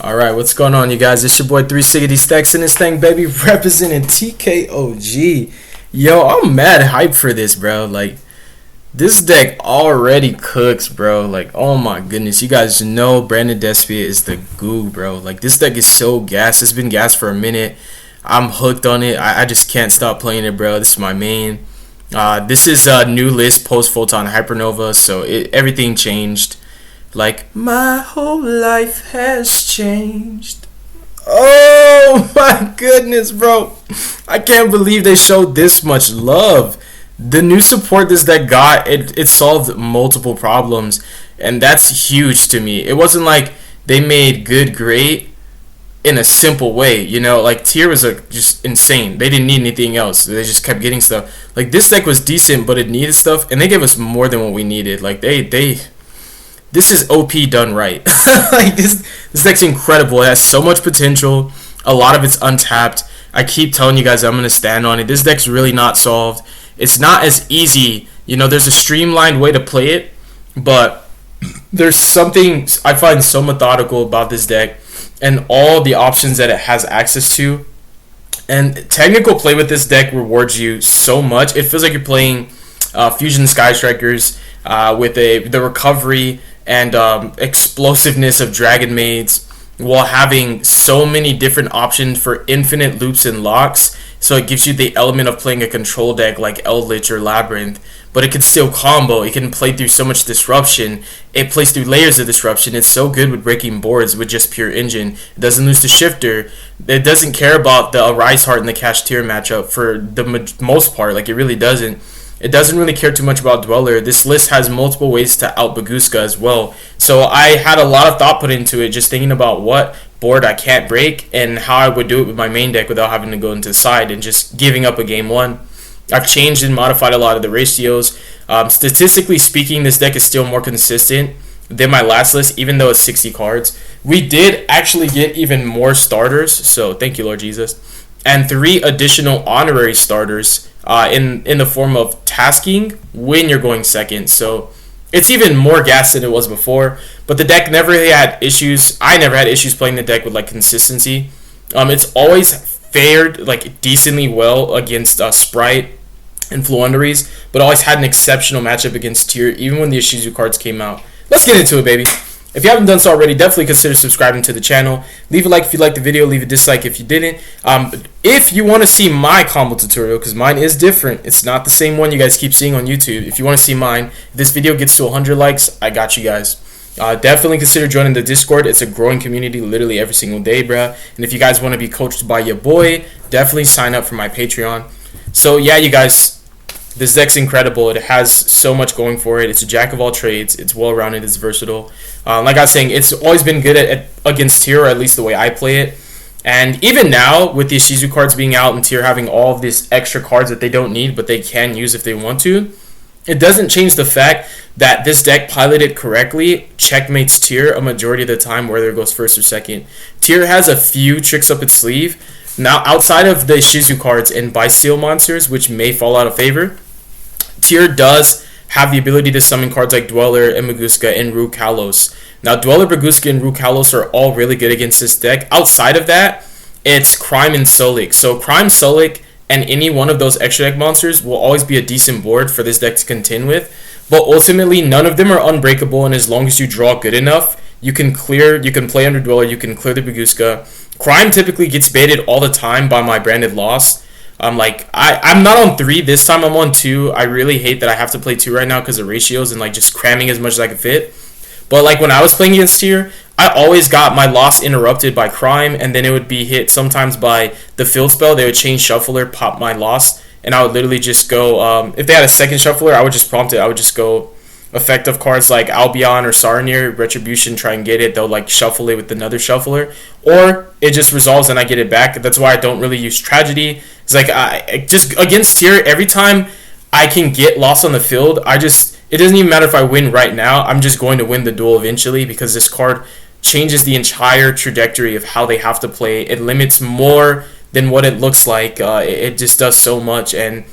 Alright, what's going on, you guys? It's your boy 360 Stacks in this thing, baby, representing TKOG. Yo, I'm mad hyped for this, bro. Like, this deck already cooks, bro. Like, oh my goodness. You guys know Brandon DESPIA is the goo, bro. Like, this deck is so gassed. It's been gassed for a minute. I'm hooked on it. I just can't stop playing it, bro. This is my main. This is a new list post-Photon HYPERNOVA, so everything changed. Like, my whole life has changed. Oh my goodness, bro. I can't believe they showed this much love. The new support this deck got, it solved multiple problems, and that's huge to me. It wasn't like they made good great in a simple way, you know. Like, tier was just insane. They didn't need anything else. They just kept getting stuff. Like, this deck was decent, but it needed stuff, and they gave us more than what we needed. Like, this is OP done right. Like, this deck's incredible. It has so much potential. A lot of it's untapped. I keep telling you guys I'm going to stand on it. This deck's really not solved. It's not as easy. You know, there's a streamlined way to play it, but there's something I find so methodical about this deck and all the options that it has access to. And technical play with this deck rewards you so much. It feels like you're playing Fusion Sky Strikers with the recovery and explosiveness of Dragon Maids, while having so many different options for infinite loops and locks. So it gives you the element of playing a control deck like Eldritch or Labyrinth, but it can still combo. It can play through so much disruption. It plays through layers of disruption. It's so good with breaking boards with just pure engine. It doesn't lose to Shifter. It doesn't care about the Arise Heart and the Cash Tier matchup for the most part. Like, it really doesn't. It doesn't really care too much about Dweller. This list has multiple ways to out Baguska as well. So I had a lot of thought put into it, just thinking about what board I can't break and how I would do it with my main deck without having to go into the side and just giving up a game one. I've changed and modified a lot of the ratios. Statistically speaking, this deck is still more consistent than my last list, even though it's 60 cards. We did actually get even more starters, so thank you, Lord Jesus, and 3 additional honorary starters in the form of tasking when you're going second. So it's even more gas than it was before. But the deck never really had issues. I never had issues playing the deck with like consistency. It's always fared like decently well against Sprite and Fluunderies, but always had an exceptional matchup against Tier, even when the Ishizu cards came out. Let's get into it, baby. If you haven't done so already, definitely consider subscribing to the channel. Leave a like if you liked the video. Leave a dislike if you didn't. If you want to see my combo tutorial, because mine is different. It's not the same one you guys keep seeing on YouTube. If you want to see mine, if this video gets to 100 likes, I got you guys. Definitely consider joining the Discord. It's a growing community literally every single day, bruh. And if you guys want to be coached by your boy, definitely sign up for my Patreon. So, yeah, you guys, this deck's incredible. It has so much going for it. It's a jack of all trades. It's well-rounded. It's versatile. Like I was saying, it's always been good against Tier, or at least the way I play it. And even now, with the Ishizu cards being out and Tier having all of these extra cards that they don't need, but they can use if they want to, it doesn't change the fact that this deck, piloted correctly, checkmates Tier a majority of the time, whether it goes first or second. Tier has a few tricks up its sleeve. Now, outside of the Ishizu cards and Bysteel monsters, which may fall out of favor, Tier does have the ability to summon cards like Dweller and Baguska and Rue Kalos. Now, Dweller, Baguska, and Rue Kalos are all really good against this deck. Outside of that, it's Crime and Solik. So Crime, Solik, and any one of those extra deck monsters will always be a decent board for this deck to contend with. But ultimately, none of them are unbreakable, and as long as you draw good enough, you can play under Dweller, you can clear the Baguska. Crime typically gets baited all the time by my branded Lost. I'm not on 3 this time. I'm on 2. I really hate that I have to play 2 right now because of ratios and like just cramming as much as I can fit. But like when I was playing against Tier, I always got my Lost interrupted by Crime, and then it would be hit sometimes by the field spell. They would change Shuffler, pop my Lost, and I would literally just go. If they had a second Shuffler, I would just prompt it. I would just go effective cards like Albion or Saronir, Retribution, try and get it. They'll like shuffle it with another Shuffler, or it just resolves and I get it back. That's why I don't really use Tragedy. It's like I just against Tier, every time I can get Lost on the field, it doesn't even matter if I win right now. I'm just going to win the duel eventually because this card changes the entire trajectory of how they have to play. It limits more than what it looks like. It just does so much, and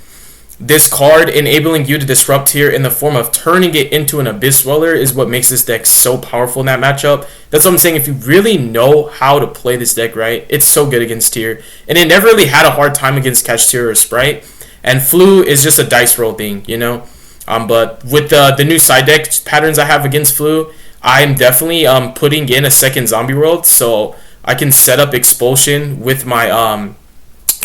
this card enabling you to disrupt here in the form of turning it into an Abyss Dweller is what makes this deck so powerful in that matchup. That's what I'm saying. If you really know how to play this deck right, it's so good against Tier. And it never really had a hard time against Catch Tier or Sprite. And Flu is just a dice roll thing, you know. But with the new side deck patterns I have against Flu, I'm definitely putting in a second Zombie World, so I can set up Expulsion with my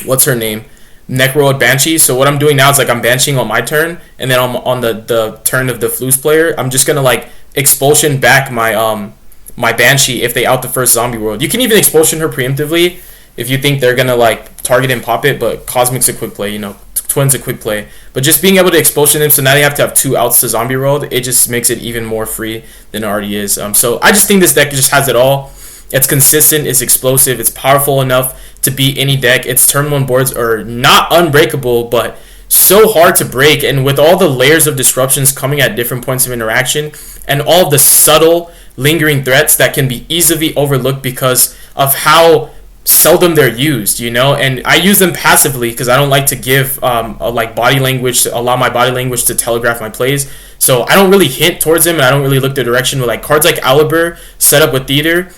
what's her name, Necro Banshee. So what I'm doing now is like I'm banishing on my turn, and then on the turn of the Flu's player, I'm just gonna like Expulsion back my my Banshee if they out the first Zombie World. You can even Expulsion her preemptively if you think they're gonna like target and pop it, but Cosmic's a quick play, you know. Twin's a quick play, but just being able to Expulsion them, so now they have to have 2 outs to Zombie World, it just makes it even more free than it already is. So I just think this deck just has it all. It's consistent, it's explosive, it's powerful enough to beat any deck. Its turn 1 boards are not unbreakable, but so hard to break, and with all the layers of disruptions coming at different points of interaction, and all of the subtle lingering threats that can be easily overlooked because of how seldom they're used, you know. And I use them passively because I don't like to give like body language, allow my body language to telegraph my plays, so I don't really hint towards them and I don't really look their direction. With like cards like Aliber set up with Theater,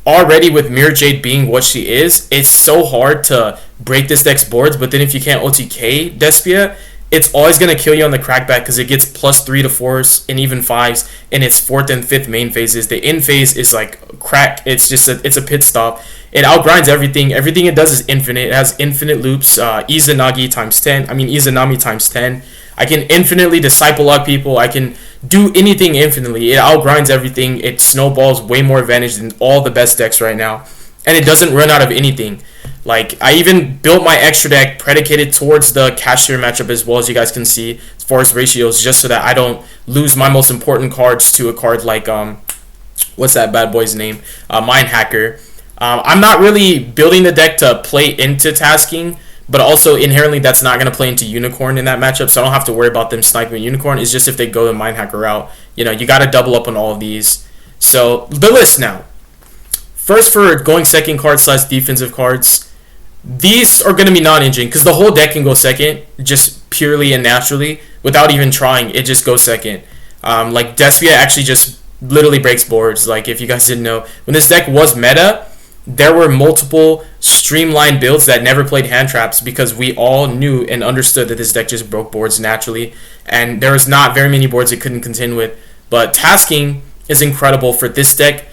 already with Mirror Jade being what she is, it's so hard to break this deck's boards. But then if you can't OTK Despia, it's always going to kill you on the crackback because it gets +3 to 4s and even 5s in its 4th and 5th main phases. The end phase is like crack. It's just it's a pit stop. It outgrinds everything. Everything it does is infinite. It has infinite loops. Izanagi times 10. I mean Izanami times 10. I can infinitely disciple lock people. I can do anything infinitely. It outgrinds everything. It snowballs way more advantage than all the best decks right now. And it doesn't run out of anything. Like, I even built my extra deck predicated towards the Cashier matchup as well, as you guys can see, as far as ratios, just so that I don't lose my most important cards to a card like, what's that bad boy's name? Mind Hacker. I'm not really building the deck to play into tasking, but also inherently that's not going to play into Unicorn in that matchup, so I don't have to worry about them sniping Unicorn. It's just if they go the Mind Hacker route. You know, you got to double up on all of these. So, the list now. First, for going second card / defensive cards, these are going to be non-engine because the whole deck can go second just purely and naturally without even trying. It just goes second. Like Despia actually just literally breaks boards. Like, if you guys didn't know, when this deck was meta, there were multiple streamlined builds that never played hand traps because we all knew and understood that this deck just broke boards naturally, and there was not very many boards it couldn't contend with. But tasking is incredible for this deck.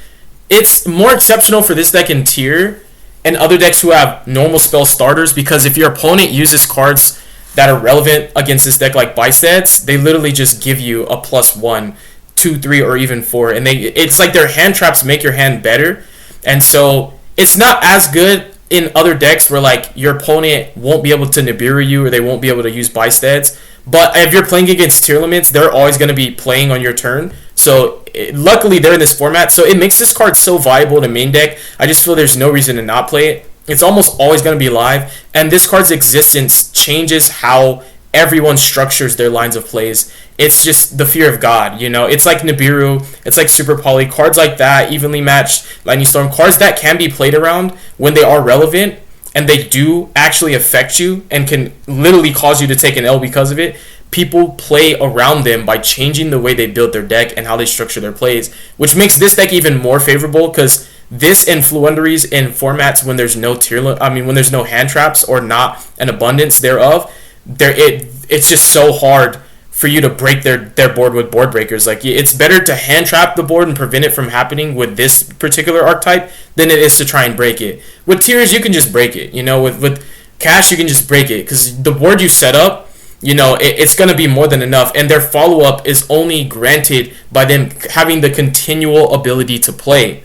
It's more exceptional for this deck in Tier and other decks who have normal spell starters, because if your opponent uses cards that are relevant against this deck like Bystats, they literally just give you a +1, 2, 3, or even 4, and it's like their hand traps make your hand better. And so it's not as good in other decks where like your opponent won't be able to Nibiru you or they won't be able to use Bystats. But if you're playing against tier limits, they're always going to be playing on your turn. So luckily they're in this format, so it makes this card so viable to main deck. I just feel there's no reason to not play it. It's almost always going to be live, and this card's existence changes how everyone structures their lines of plays. It's just the fear of God, you know. It's like Nibiru, it's like Super Poly, cards like that, evenly matched, Lightning Storm, cards that can be played around when they are relevant, and they do actually affect you and can literally cause you to take an L because of it. People play around them by changing the way they build their deck and how they structure their plays, which makes this deck even more favorable because this and Fluendaries in formats when there's no when there's no hand traps or not an abundance thereof, it's just so hard for you to break their board with board breakers. Like, it's better to hand trap the board and prevent it from happening with this particular archetype than it is to try and break it. With tiers, you can just break it. You know, with cash, you can just break it because the board you set up, you know, it's going to be more than enough, and their follow-up is only granted by them having the continual ability to play.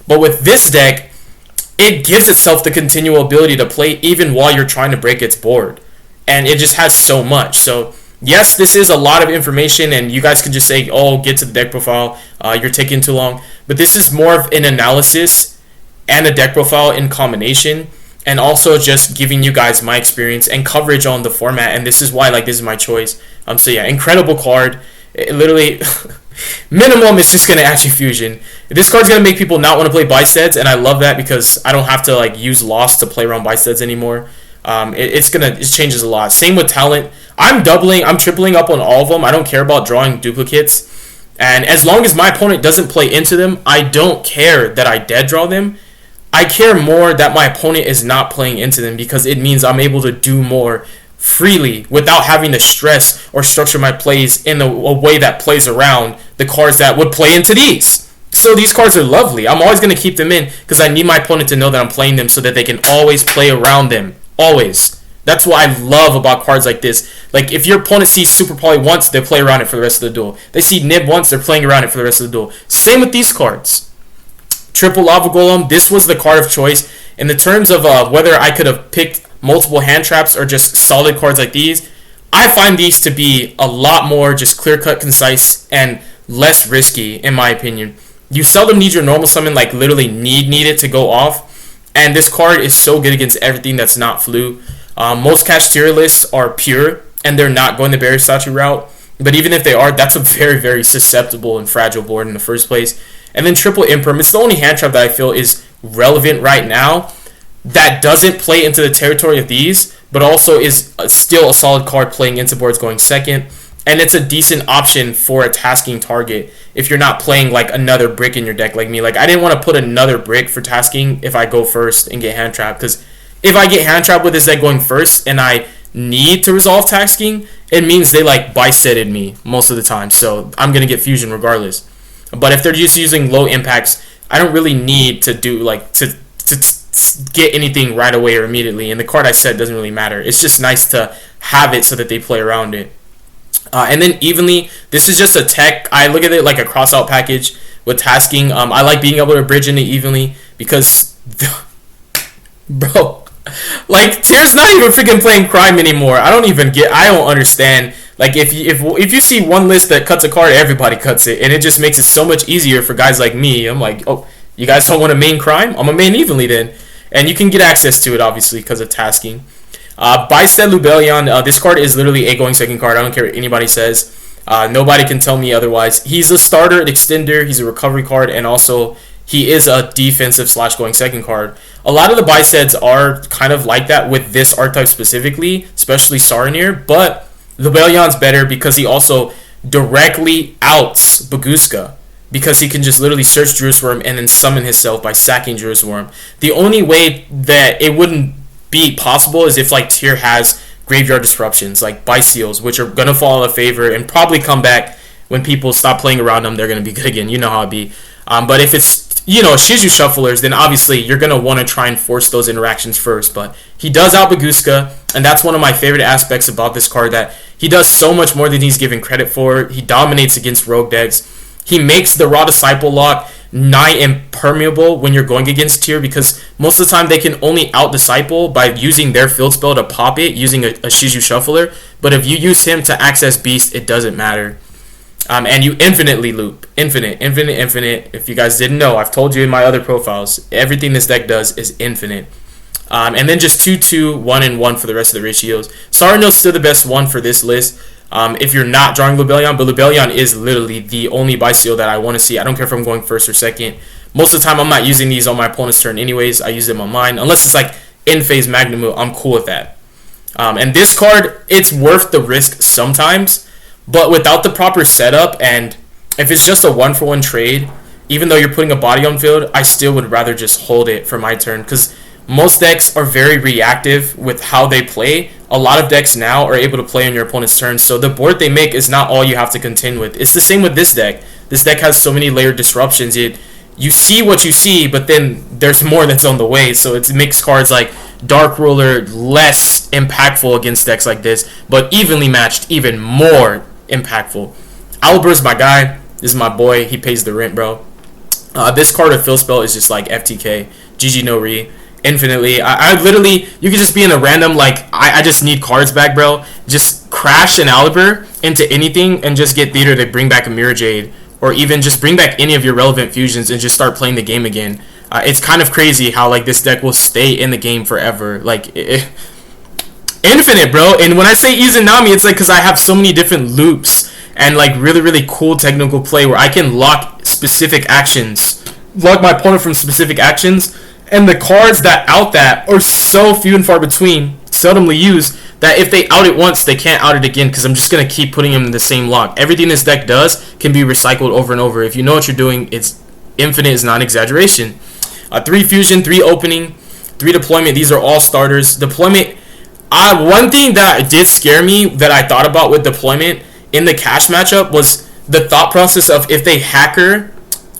But with this deck, it gives itself the continual ability to play even while you're trying to break its board, and it just has so much. So yes, this is a lot of information, and you guys can just say, oh, get to the deck profile, you're taking too long. But this is more of an analysis and a deck profile in combination, and also just giving you guys my experience and coverage on the format, and this is why, like, this is my choice. So yeah, incredible card. It literally, minimum, it's just going to add you fusion. This card's going to make people not want to play Bystats, and I love that because I don't have to, like, use Lost to play around Bystats anymore. It changes a lot. Same with Talent. I'm tripling up on all of them. I don't care about drawing duplicates. And as long as my opponent doesn't play into them, I don't care that I dead draw them. I care more that my opponent is not playing into them, because it means I'm able to do more freely without having to stress or structure my plays in a way that plays around the cards that would play into these. So these cards are lovely. I'm always going to keep them in because I need my opponent to know that I'm playing them so that they can always play around them. Always. That's what I love about cards like this. Like, if your opponent sees Super Poly once, they play around it for the rest of the duel. They see Nib once, they're playing around it for the rest of the duel. Same with these cards. Triple Lava Golem, this was the card of choice. In the terms of whether I could have picked multiple hand traps or just solid cards like these, I find these to be a lot more just clear-cut, concise, and less risky, in my opinion. You seldom need your normal summon, like literally need it to go off. And this card is so good against everything that's not flu. Most cash tier lists are pure, and they're not going the Berry Statue route. But even if they are, that's a very, very susceptible and fragile board in the first place. And then Triple Imperm, it's the only hand trap that I feel is relevant right now that doesn't play into the territory of these, but also is still a solid card playing into boards going second. And it's a decent option for a tasking target if you're not playing like another brick in your deck like me. Like, I didn't want to put another brick for tasking if I go first and get hand trapped, because if I get hand trapped with this deck going first and I need to resolve tasking, it means they like bisetted me most of the time. So I'm going to get fusion regardless. But if they're just using low impacts, I don't really need to do like to get anything right away or immediately. And the card I said doesn't really matter. It's just nice to have it so that they play around it. And then Evenly, this is just a tech. I look at it like a cross-out package with tasking. I like being able to bridge into Evenly because, bro, like, Tier's not even freaking playing Crime anymore. I don't understand. Like, if you see one list that cuts a card, everybody cuts it, and it just makes it so much easier for guys like me. I'm like, oh, you guys don't want to main Crime? I'm a main Evenly then. And you can get access to it, obviously, because of tasking. Bicep Lubellion, this card is literally a going second card. I don't care what anybody says. Nobody can tell me otherwise. He's a starter, an extender, he's a recovery card, and also he is a defensive / going second card. A lot of the Biceps are kind of like that with this archetype specifically, especially Saronir, but Lubellion's better because he also directly outs Baguska, because he can just literally search Jerusalem and then summon himself by sacking Jerusalem. The only way that it wouldn't be possible is if like Tier has graveyard disruptions like Biseals, which are gonna fall out of favor and probably come back when people stop playing around them. They're gonna be good again. You know how it be. But if it's, you know, Shizu Shufflers, then obviously you're gonna want to try and force those interactions first. But he does out Baguska, and that's one of my favorite aspects about this card, that he does so much more than he's given credit for. He dominates against rogue decks. He makes the Raw Disciple lock nigh impermeable when you're going against Tier, because most of the time they can only out Disciple by using their field spell to pop it using a Shizu Shuffler. But if you use him to access Beast, it doesn't matter. And you infinitely loop. Infinite. If you guys didn't know, I've told you in my other profiles, everything this deck does is infinite. And then just 2/2, 1/1 for the rest of the ratios. Saronir's still the best one for this list. If you're not drawing Lubellion, but Lubellion is literally the only Biseal that I want to see. I don't care if I'm going first or second. Most of the time, I'm not using these on my opponent's turn anyways. I use them on mine. Unless it's like in-phase Magnum, I'm cool with that. And this card, it's worth the risk sometimes, but without the proper setup, and if it's just a 1-for-1 trade, even though you're putting a body on field, I still would rather just hold it for my turn, because most decks are very reactive with how they play. A lot of decks now are able to play on your opponent's turn, so the board they make is not all you have to contend with. It's the same with this deck. This deck has so many layered disruptions. You see what you see, but then there's more that's on the way, so it makes cards like Dark Ruler less impactful against decks like this, but evenly matched, even more impactful. Alibur's my guy. This is my boy. He pays the rent, bro. This card with Field Spell is just like FTK. GG no re. Infinitely. I literally, you could just be in a random, like, I just need cards back, bro. Just crash an Alibur into anything and just get Theater to bring back a Mirror Jade, or even just bring back any of your relevant fusions and just start playing the game again. It's kind of crazy how, like, this deck will stay in the game forever. Like, infinite, bro. And when I say Izanami, it's like because I have so many different loops and like really, really cool technical play where I can lock specific actions, lock my opponent from specific actions, and the cards that out that are so few and far between. seldomly use, that if they out it once, they can't out it again, because I'm just going to keep putting them in the same lock. Everything this deck does can be recycled over and over. If you know what you're doing, it's infinite, is not an exaggeration. 3 fusion, 3 opening, 3 deployment. These are all starters. Deployment, one thing that did scare me that I thought about with deployment in the cash matchup was the thought process of if they hacker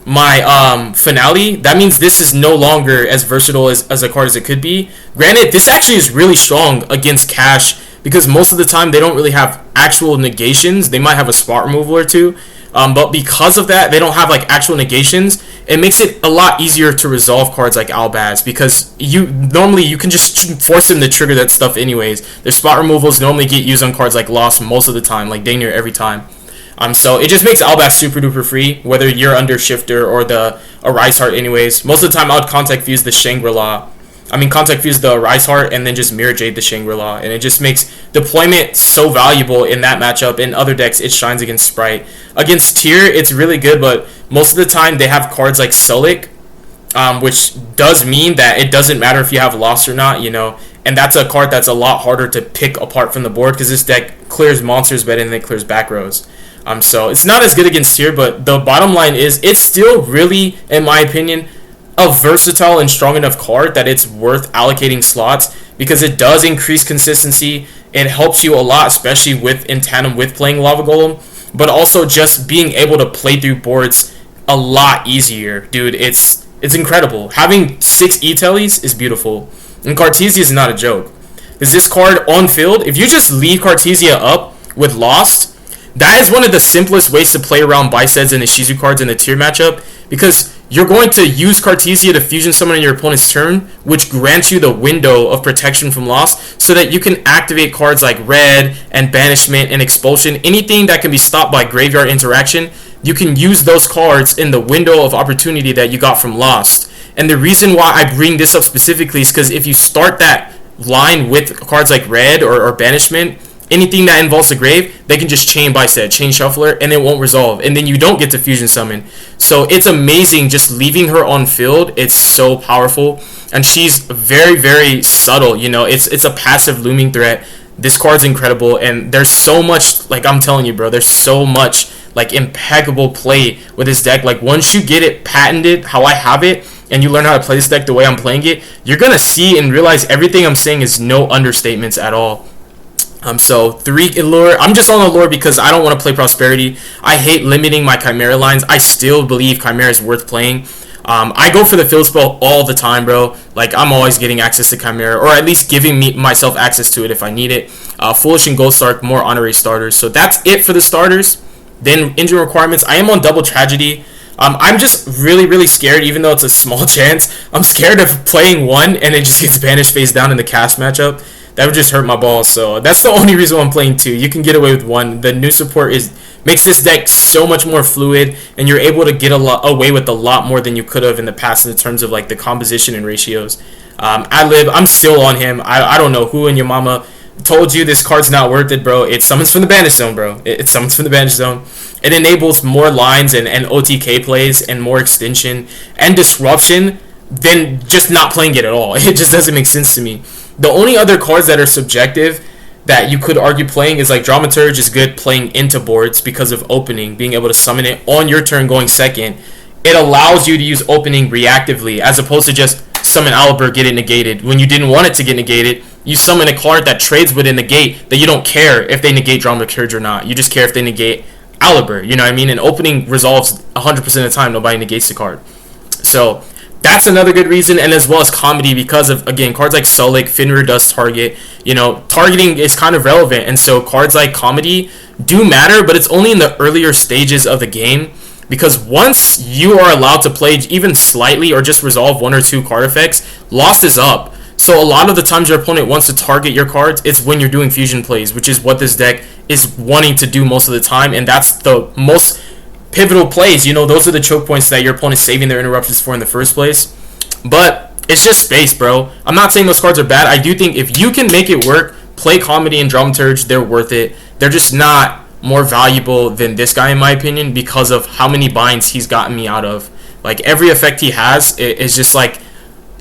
my finale, that means this is no longer as versatile as a card as it could be. Granted, this actually is really strong against cash, because most of the time they don't really have actual negations. They might have a spot removal or two, but because of that, they don't have like actual negations. It makes it a lot easier to resolve cards like Albaz, because you can just force them to trigger that stuff anyways. Their spot removals normally get used on cards like Lost most of the time, like dang near every time. So it just makes Albaz super duper free, whether you're under Shifter or the Arise Heart anyways. Most of the time I would Contact Fuse the Shangri-La. Contact Fuse the Arise Heart and then just Mirror Jade the Shangri-La. And it just makes deployment so valuable in that matchup. In other decks, it shines against Sprite. Against Tier, it's really good, but most of the time they have cards like Sulik, which does mean that it doesn't matter if you have Lost or not, And that's a card that's a lot harder to pick apart from the board, because this deck clears monsters better than it clears back rows. So it's not as good against Tier, but the bottom line is it's still really, in my opinion, a versatile and strong enough card that it's worth allocating slots, because it does increase consistency. It helps you a lot, especially in tandem with playing Lava Golem, but also just being able to play through boards a lot easier. Dude, it's incredible. Having 6 E-Tellies is beautiful, and Cartesia is not a joke. Because this card on field, if you just leave Cartesia up with Lost, that is one of the simplest ways to play around Biseds and the Shizu cards in the Tier matchup, because you're going to use Cartesia to fusion summon in your opponent's turn, which grants you the window of protection from Lost, so that you can activate cards like Red and Banishment and Expulsion. Anything that can be stopped by Graveyard Interaction, you can use those cards in the window of opportunity that you got from Lost. And the reason why I bring this up specifically is because if you start that line with cards like Red or Banishment, anything that involves the grave, they can just chain Bised, chain Shuffler, and it won't resolve. And then you don't get to fusion summon. So it's amazing just leaving her on field. It's so powerful. And she's very, very subtle. It's a passive looming threat. This card's incredible. And there's so much, like I'm telling you, bro, there's so much like impeccable play with this deck. Like once you get it patented how I have it, and you learn how to play this deck the way I'm playing it, you're going to see and realize everything I'm saying is no understatements at all. So 3 Allure. I'm just on Allure because I don't want to play Prosperity. I hate limiting my Chimera lines. I still believe Chimera is worth playing. I go for the field spell all the time, bro. Like, I'm always getting access to Chimera, or at least giving myself access to it if I need it. Foolish and Ghost Arc, more honorary starters. So that's it for the starters. Then engine requirements. I am on Double Tragedy. I'm just really, really scared, even though it's a small chance. I'm scared of playing 1 and it just gets banished face down in the cast matchup. That would just hurt my balls. So that's the only reason why I'm playing 2. You can get away with 1. The new support makes this deck so much more fluid, and you're able to get away with a lot more than you could have in the past in terms of like the composition and ratios. I'm still on him. I don't know who in your mama told you this card's not worth it, bro. It summons from the Banish Zone, bro. It summons from the Banish Zone. It enables more lines and OTK plays and more extension and disruption than just not playing it at all. It just doesn't make sense to me. The only other cards that are subjective that you could argue playing is like Dramaturge is good playing into boards because of opening, being able to summon it on your turn going second. It allows you to use opening reactively as opposed to just summon Aliber, get it negated. When you didn't want it to get negated, you summon a card that trades with a negate that you don't care if they negate Dramaturge or not. You just care if they negate Aliber, you know what I mean? And opening resolves 100% of the time. Nobody negates the card. So that's another good reason, and as well as comedy, because of, again, cards like Sulik, Fenrir does target. Targeting is kind of relevant, and so cards like comedy do matter, but it's only in the earlier stages of the game, because once you are allowed to play even slightly or just resolve 1 or 2 card effects, Lost is up. So a lot of the times your opponent wants to target your cards, it's when you're doing fusion plays, which is what this deck is wanting to do most of the time, and that's the most pivotal plays. Those are the choke points that your opponent's saving their interruptions for in the first place. But it's just space, bro. I'm not saying those cards are bad. I do think if you can make it work, play comedy and Dramaturge, they're worth it. They're just not more valuable than this guy, in my opinion, because of how many binds he's gotten me out of. Like, every effect he has is just like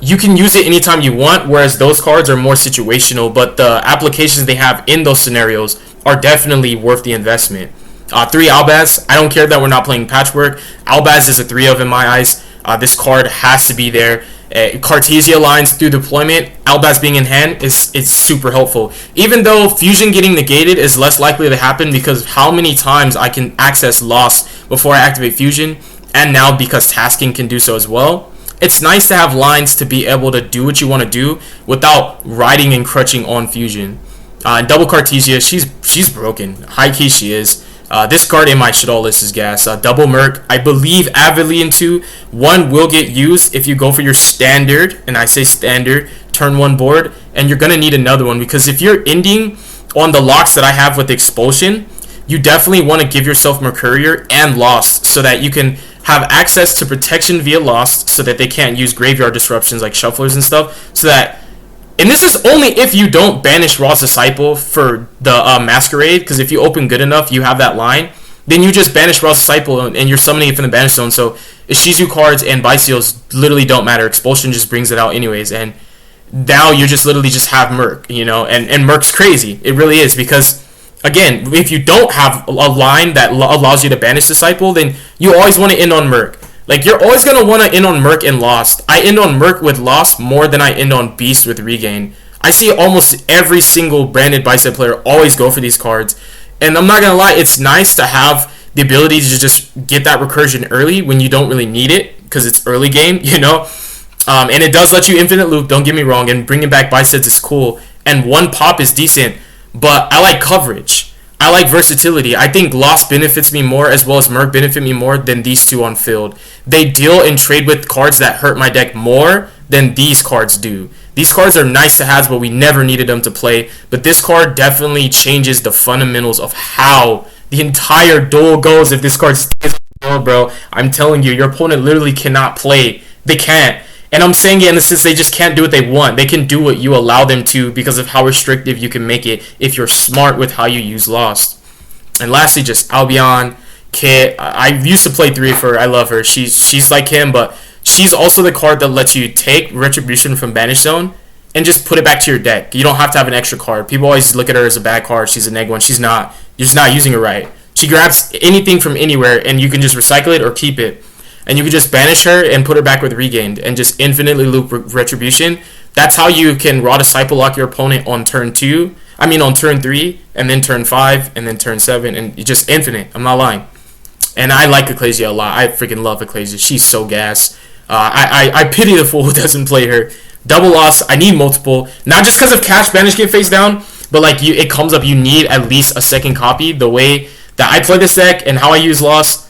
you can use it anytime you want, whereas those cards are more situational, but the applications they have in those scenarios are definitely worth the investment. 3 Albaz. I don't care that we're not playing Patchwork. Albaz is a 3 of in my eyes. This card has to be there. Cartesia lines through deployment, Albaz being in hand is super helpful. Even though Fusion getting negated is less likely to happen because of how many times I can access Lost before I activate Fusion, and now because Tasking can do so as well. It's nice to have lines to be able to do what you want to do without riding and crutching on Fusion. Double Cartesia, she's broken. High key she is. This card in my shit all list is gas. Double Merc, I believe avidly into. One will get used if you go for your standard, and I say standard, turn 1 board, and you're going to need another one because if you're ending on the locks that I have with Expulsion, you definitely want to give yourself Mercurier and Lost so that you can have access to protection via Lost so that they can't use graveyard disruptions like shufflers and stuff. So that, and this is only if you don't banish Raw's Disciple for the Masquerade, because if you open good enough, you have that line, then you just banish Raw's Disciple and you're summoning it from the banish zone. So Ishizu cards and Byseals literally don't matter. Expulsion just brings it out anyways, and now you just literally just have Merc, you know, and Merc's crazy. It really is, because again, if you don't have a line that allows you to banish Disciple, then you always want to end on Merc. Like, you're always going to want to end on Merc and Lost. I end on Merc with Lost more than I end on Beast with Regain. I see almost every single branded Bicep player always go for these cards. And I'm not going to lie, it's nice to have the ability to just get that recursion early when you don't really need it, because it's early game, you know? And it does let you infinite loop, don't get me wrong, and bringing back Biceps is cool. And 1 pop is decent. But I like coverage. I like versatility. I think Lost benefits me more as well as Merc benefit me more than these two on field. They deal and trade with cards that hurt my deck more than these cards do. These cards are nice to have, but we never needed them to play. But this card definitely changes the fundamentals of how the entire duel goes if this card stays on the field, bro. I'm telling you, your opponent literally cannot play. They can't. And I'm saying it in the sense they just can't do what they want. They can do what you allow them to because of how restrictive you can make it if you're smart with how you use Lost. And lastly, just Albion, Kit. I used to play 3 of her. I love her. She's like him, but she's also the card that lets you take Retribution from Banish Zone and just put it back to your deck. You don't have to have an extra card. People always look at her as a bad card. She's a neg one. She's not. You're just not using it right. She grabs anything from anywhere, and you can just recycle it or keep it. And you can just banish her and put her back with Regained and just infinitely loop Retribution. That's how you can Raw Disciple lock your opponent on turn 2. I mean on turn 3, and then turn 5, and then turn 7, and you just infinite. I'm not lying. And I like Ecclesia a lot. I freaking love Ecclesia. She's so gas. I pity the fool who doesn't play her. Double Lost. I need multiple. Not just because of Cash Banish get face down, but like it comes up, you need at least a second copy. The way that I play this deck and how I use Lost,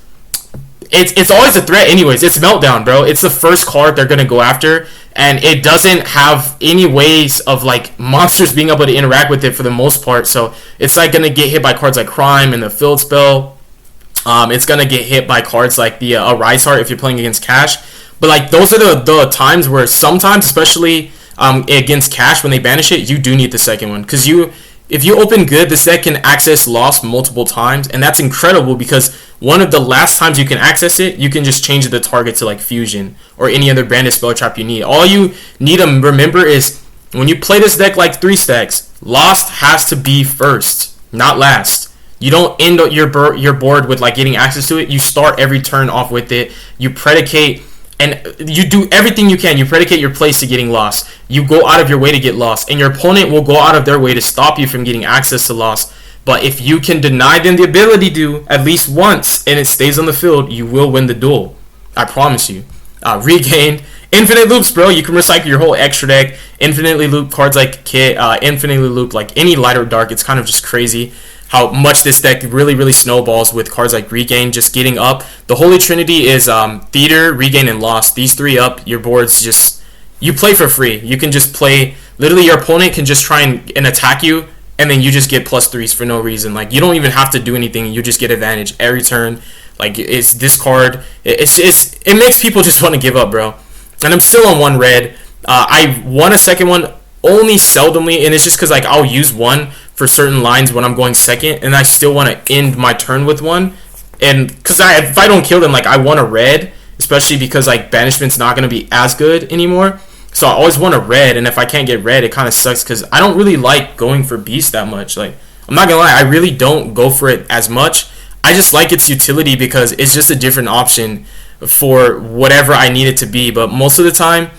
it's always a threat anyways. It's Meltdown, bro. It's the first card they're going to go after, and it doesn't have any ways of like monsters being able to interact with it for the most part. So it's like going to get hit by cards like Crime and the Field Spell. It's going to get hit by cards like the Arise Heart if you're playing against Cash. But like those are the times where sometimes, especially against Cash, when they banish it, you do need the second one. Because if you open good, this deck can access Lost multiple times, and that's incredible because one of the last times you can access it, you can just change the target to like Fusion or any other branded spell trap you need. All you need to remember is when you play this deck like 3 stacks, Lost has to be first, not last. You don't end your board with like getting access to it. You start every turn off with it. You predicate, and you do everything you can. You predicate your place to getting Lost. You go out of your way to get Lost, and your opponent will go out of their way to stop you from getting access to Lost. But if you can deny them the ability to at least once, and it stays on the field, you will win the duel. I promise you. Regained. Infinite loops, bro. You can recycle your whole extra deck. Infinitely loop cards like Kit. Infinitely loop like any light or dark. It's kind of just crazy how much this deck really, really snowballs with cards like Regain just getting up. The Holy Trinity is Theater, Regain, and Lost. These 3 up, your board's just... You play for free. You can just play... Literally, your opponent can just try and attack you, and then you just get +3s for no reason. Like, you don't even have to do anything. You just get advantage every turn. Like, it's this card. It makes people just want to give up, bro. And I'm still on 1 red. I won a second one only seldomly, and it's just because like I'll use 1 for certain lines when I'm going second, and I still want to end my turn with 1. And because if I don't kill them, like I want a red, especially because like Banishment's not going to be as good anymore. So I always want a red, and if I can't get red, it kind of sucks because I don't really like going for beast that much. Like, I'm not gonna lie, I really don't go for it as much. I just like its utility because it's just a different option for whatever I need it to be. But most of the time,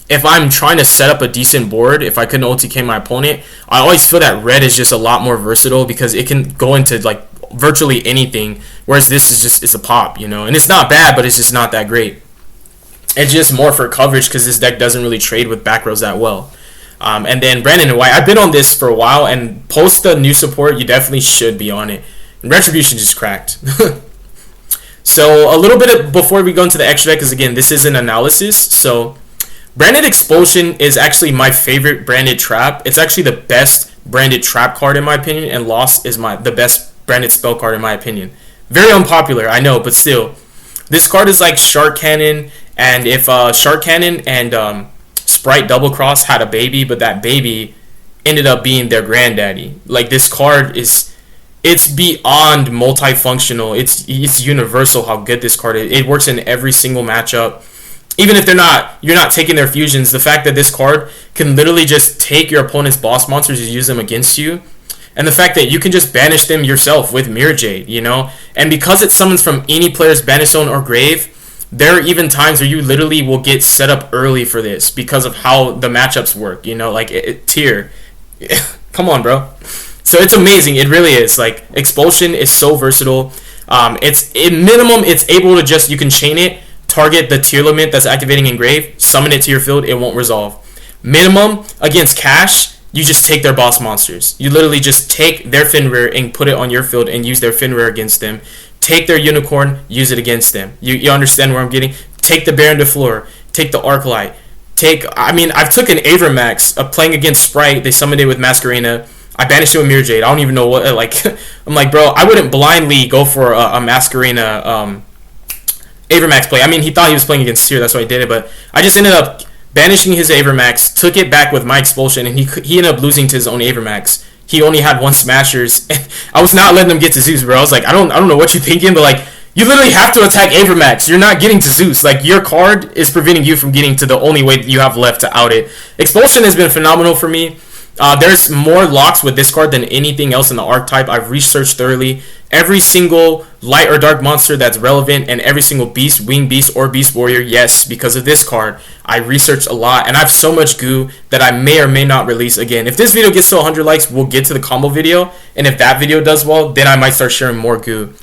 if I'm trying to set up a decent board, if I couldn't OTK my opponent, I always feel that red is just a lot more versatile because it can go into like virtually anything, whereas this is just, it's a pop, you know, and it's not bad, but it's just not that great. It's just more for coverage because this deck doesn't really trade with back rows that well. And then Brandon and White, I've been on this for a while, and post the new support, you definitely should be on it. And Retribution just cracked. So a little bit before we go into the extra deck, because again, this is an analysis. So Branded Expulsion is actually my favorite branded trap. It's actually the best branded trap card in my opinion, and Lost is the best branded spell card in my opinion. Very unpopular, I know, but still. This card is like Shark Cannon, and if Shark Cannon and Sprite Double Cross had a baby, but that baby ended up being their granddaddy. Like, this card is, it's beyond multifunctional. It's universal how good this card is. It works in every single matchup. Even if you're not taking their fusions, the fact that this card can literally just take your opponent's boss monsters and use them against you, and the fact that you can just banish them yourself with Mirror Jade, you know? And because it summons from any player's banish zone or grave, there are even times where you literally will get set up early for this because of how the matchups work, you know? Like, tier. Come on, bro. So it's amazing. It really is. Like, Expulsion is so versatile. It's, in minimum, it's able to just, you can chain it, target the tier limit that's activating engrave, summon it to your field, it won't resolve. Minimum, against Cash, you just take their boss monsters. You literally just take their Fenrir and put it on your field and use their Fenrir against them. Take their Unicorn, use it against them. You understand where I'm getting? Take the Baron de Fleur, take the Arclight, I've took an Avermax, playing against Sprite, they summoned it with Masquerena, I banished it with Mirror Jade, I don't even know what, like, I'm like, bro, I wouldn't blindly go for a Masquerena, Avermax play. I mean, he thought he was playing against Seer, that's why I did it, but I just ended up banishing his Avermax, took it back with my Expulsion, and he ended up losing to his own Avermax. He only had one Smashers, and I was not letting him get to Zeus, bro. I was like, I don't know what you're thinking, but like, you literally have to attack Avermax. You're not getting to Zeus. Like, your card is preventing you from getting to the only way that you have left to out it. Expulsion has been phenomenal for me. There's more locks with this card than anything else in the archetype. I've researched thoroughly every single light or dark monster that's relevant, and every single beast, winged beast, or beast warrior. Yes, because of this card, I researched a lot, and I have so much goo that I may or may not release again. If this video gets to 100 likes, we'll get to the combo video, and if that video does well, then I might start sharing more goo.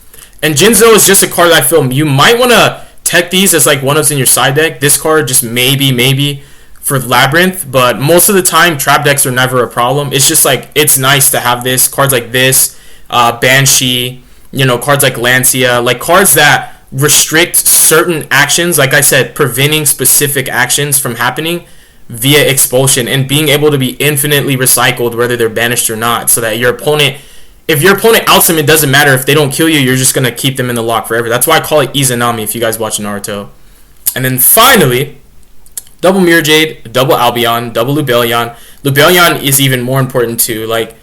And Jinzo is just a card that I feel you might want to tech these as like one-ups in your side deck. This card just maybe for Labyrinth, but most of the time trap decks are never a problem. It's just like, it's nice to have this, cards like this, Banshee, you know, cards like Lancia, like cards that restrict certain actions, like I said, preventing specific actions from happening via Expulsion, and being able to be infinitely recycled whether they're banished or not, so that your opponent, if your opponent outs them, it doesn't matter. If they don't kill you, you're just going to keep them in the lock forever. That's why I call it Izanami if you guys watch Naruto. And then finally, double Mirror Jade, double Albion, double Lubellion. Lubellion is even more important too. Like,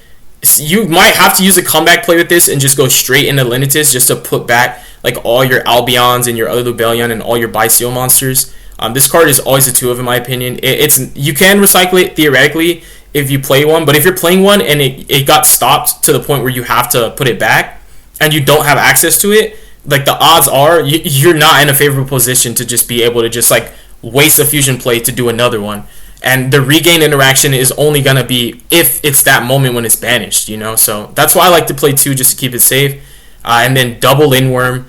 you might have to use a comeback play with this and just go straight into Linitus just to put back like all your Albions and your other Lubellion and all your Bi-Seal monsters. This card is always a 2-of in my opinion. You can recycle it theoretically if you play one, but if you're playing one and it got stopped to the point where you have to put it back and you don't have access to it, like the odds are you're not in a favorable position to just be able to just like waste a fusion play to do another one. And the regain interaction is only going to be if it's that moment when it's banished, you know? So that's why I like to play 2 just to keep it safe. And then double Inworm.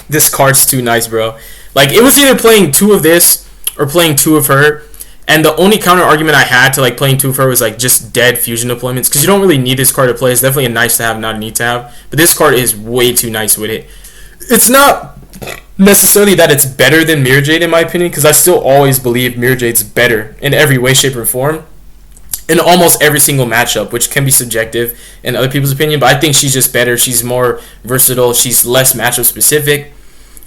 This card's too nice, bro. Like, it was either playing 2 of this or playing 2 of her. And the only counter argument I had to like playing 2 of her was like just dead fusion deployments, because you don't really need this card to play. It's definitely a nice to have, not a need to have. But this card is way too nice with it. It's not necessarily that it's better than Mirror Jade in my opinion, because I still always believe Mirror Jade's better in every way, shape, or form in almost every single matchup, which can be subjective in other people's opinion, but I think she's just better. She's more versatile, she's less matchup specific,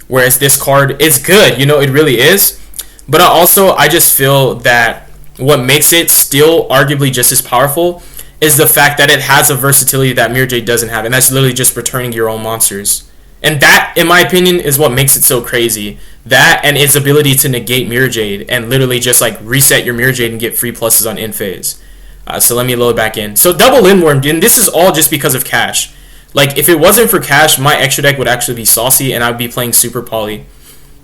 whereas this card is good, you know, it really is. But I just feel that what makes it still arguably just as powerful is the fact that it has a versatility that Mirror Jade doesn't have, and that's literally just returning your own monsters. And that, in my opinion, is what makes it so crazy. That and its ability to negate Mirror Jade and literally just like reset your Mirror Jade and get free pluses on in phase. So let me load back in. So double Lindworm, and this is all just because of cash. Like, if it wasn't for cash, my extra deck would actually be saucy, and I would be playing Super Poly.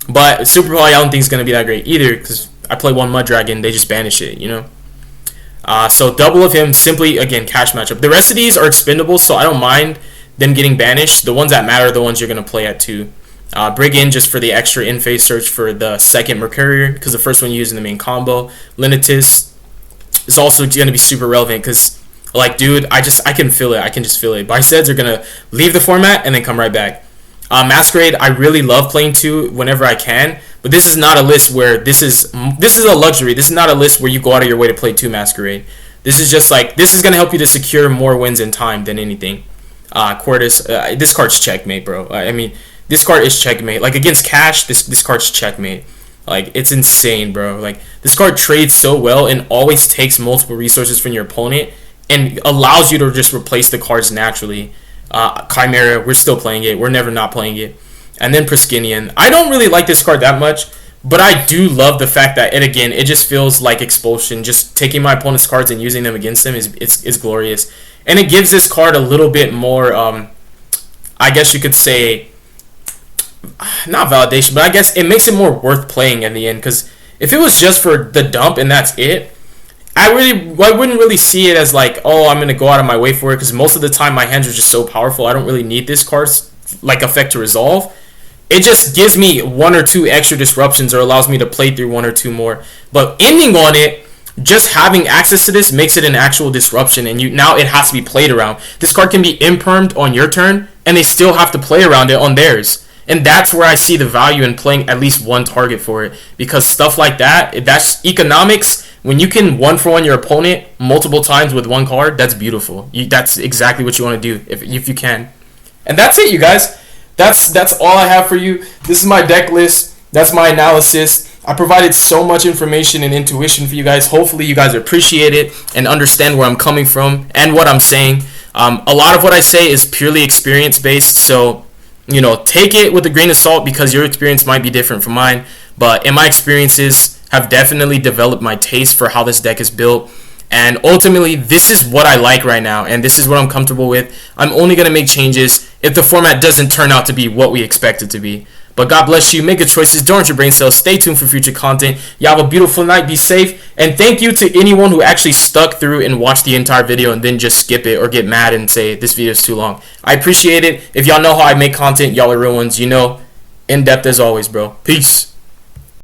But Super Poly, I don't think is going to be that great either, because I play one Mud Dragon, they just banish it, you know? So double of him, simply, again, cash matchup. The rest of these are expendable, so I don't mind them getting banished. The ones that matter are the ones you're going to play at 2. Brig in just for the extra in-phase search for the second Mercurier, because the first one you use in the main combo. Linitus is also going to be super relevant, because, like, dude, I can feel it. I can just feel it. Biceds are going to leave the format and then come right back. Masquerade, I really love playing 2 whenever I can, but this is not a list where this is a luxury. This is not a list where you go out of your way to play 2 Masquerade. This is just like, this is going to help you to secure more wins in time than anything. Quartus, this card's checkmate, bro. I mean, this card is checkmate. Like, against cash, this card's checkmate. Like, it's insane, bro. Like, this card trades so well and always takes multiple resources from your opponent and allows you to just replace the cards naturally. Chimera, we're still playing it. We're never not playing it. And then Priskinian. I don't really like this card that much, but I do love the fact that it just feels like expulsion. Just taking my opponent's cards and using them against them is glorious. And it gives this card a little bit more, I guess you could say, not validation, but I guess it makes it more worth playing in the end. Because if it was just for the dump and that's it, I wouldn't really see it as like, oh, I'm going to go out of my way for it, because most of the time my hands are just so powerful, I don't really need this card's like effect to resolve. It just gives me 1 or 2 extra disruptions or allows me to play through 1 or 2 more. But ending on it, just having access to this makes it an actual disruption, and now it has to be played around. This card can be impermed on your turn, and they still have to play around it on theirs. And that's where I see the value in playing at least 1 target for it, because stuff like that's economics. When you can 1-for-1 your opponent multiple times with 1 card, that's beautiful. That's exactly what you want to do if you can. And that's it, you guys. That's all I have for you. This is my deck list. That's my analysis. I provided so much information and intuition for you guys. Hopefully you guys appreciate it and understand where I'm coming from and what I'm saying. A lot of what I say is purely experience based, so you know, take it with a grain of salt, because your experience might be different from mine. But in my experiences have definitely developed my taste for how this deck is built. And ultimately, this is what I like right now, and this is what I'm comfortable with. I'm only going to make changes if the format doesn't turn out to be what we expect it to be. But God bless you. Make good choices. Don't hurt your brain cells. Stay tuned for future content. You have a beautiful night. Be safe. And thank you to anyone who actually stuck through and watched the entire video and then just skip it or get mad and say this video is too long. I appreciate it. If y'all know how I make content, y'all are real ones. You know, in depth as always, bro. Peace.